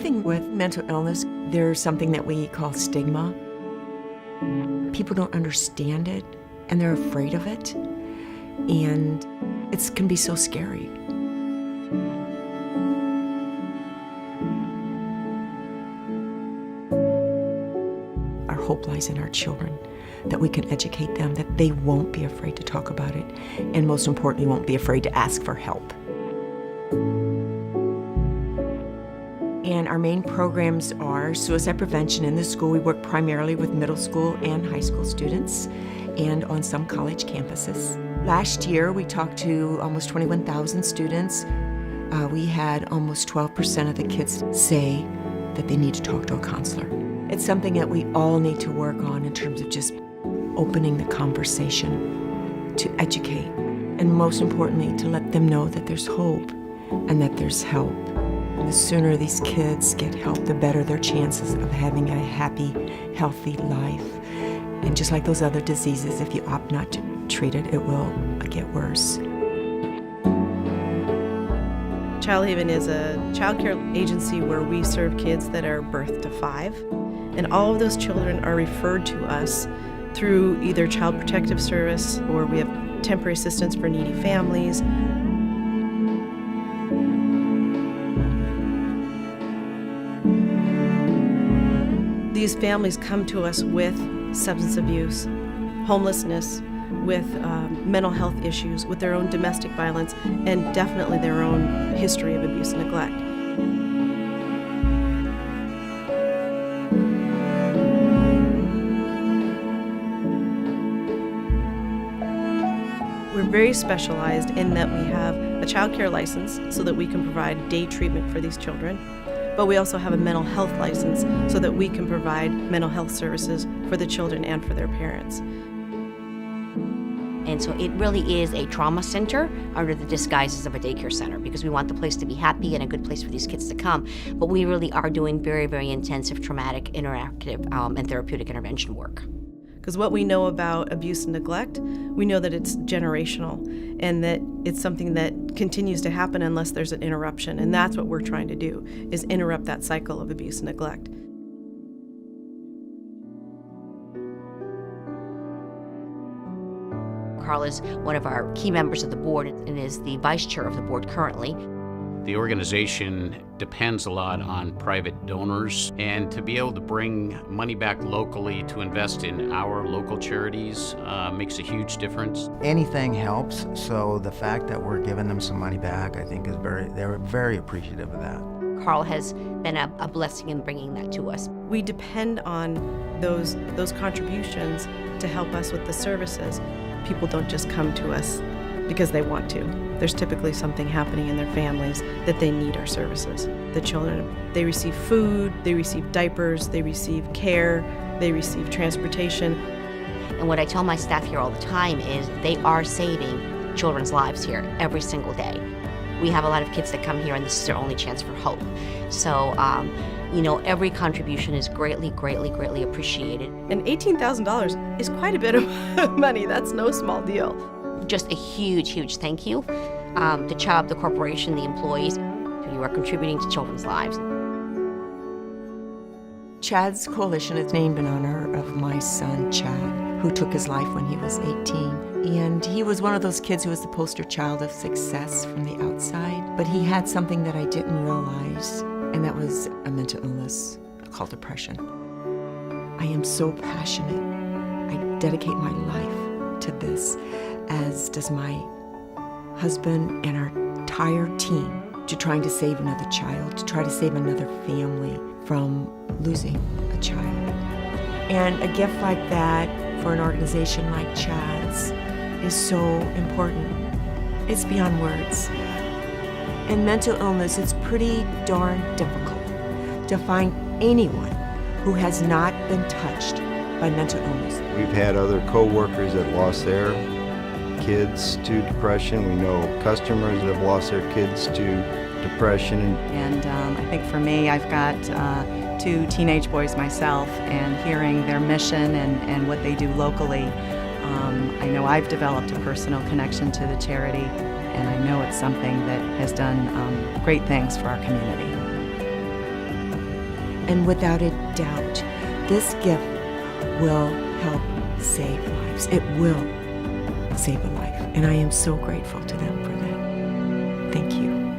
Living with mental illness, there's something that we call stigma. People don't understand it, and they're afraid of it, and it can be so scary. Our hope lies in our children, that we can educate them, that they won't be afraid to talk about it, and most importantly, won't be afraid to ask for help. And our main programs are suicide prevention in the school. We work primarily with middle school and high school students and on some college campuses. Last year, we talked to almost 21,000 students. We had almost 12% of the kids say that they need to talk to a counselor. It's something that we all need to work on in terms of just opening the conversation to educate, and most importantly, to let them know that there's hope and that there's help. And the sooner these kids get help, the better their chances of having a happy, healthy life. And just like those other diseases, if you opt not to treat it, it will get worse. Child Haven is a child care agency where we serve kids that are birth to 5. And all of those children are referred to us through either Child Protective Service, or we have temporary assistance for needy families. These families come to us with substance abuse, homelessness, with mental health issues, with their own domestic violence, and definitely their own history of abuse and neglect. We're very specialized in that we have a child care license so that we can provide day treatment for these children, but we also have a mental health license so that we can provide mental health services for the children and for their parents. And so it really is a trauma center under the disguises of a daycare center, because we want the place to be happy and a good place for these kids to come. But we really are doing very, very intensive traumatic, interactive, and therapeutic intervention work. Because what we know about abuse and neglect, we know that it's generational and that it's something that continues to happen unless there's an interruption. And that's what we're trying to do, is interrupt that cycle of abuse and neglect. Carl is one of our key members of the board and is the vice chair of the board currently. The organization depends a lot on private donors, and to be able to bring money back locally to invest in our local charities makes a huge difference. Anything helps, so the fact that we're giving them some money back, I think they're very appreciative of that. Carl has been a blessing in bringing that to us. We depend on those contributions to help us with the services. People don't just come to us because they want to. There's typically something happening in their families that they need our services. The children, they receive food, they receive diapers, they receive care, they receive transportation. And what I tell my staff here all the time is they are saving children's lives here every single day. We have a lot of kids that come here and this is their only chance for hope. So, every contribution is greatly, greatly, greatly appreciated. And $18,000 is quite a bit of money. That's no small deal. Just a huge, huge thank you to Chubb, the corporation, the employees. You are contributing to children's lives. Chad's Coalition is named in honor of my son, Chad, who took his life when he was 18. And he was one of those kids who was the poster child of success from the outside. But he had something that I didn't realize, and that was a mental illness called depression. I am so passionate. I dedicate my life to this, as does my husband and our entire team, to trying to save another child, to try to save another family from losing a child. And a gift like that for an organization like Chad's is so important. It's beyond words. In mental illness, it's pretty darn difficult to find anyone who has not been touched by mental illness. We've had other co-workers that lost their kids to depression. We know customers that have lost their kids to depression. And I think for me, I've got 2 teenage boys myself, and hearing their mission and what they do locally, I know I've developed a personal connection to the charity, and I know it's something that has done great things for our community. And without a doubt, this gift will help save lives. It will save a life. And I am so grateful to them for that. Thank you.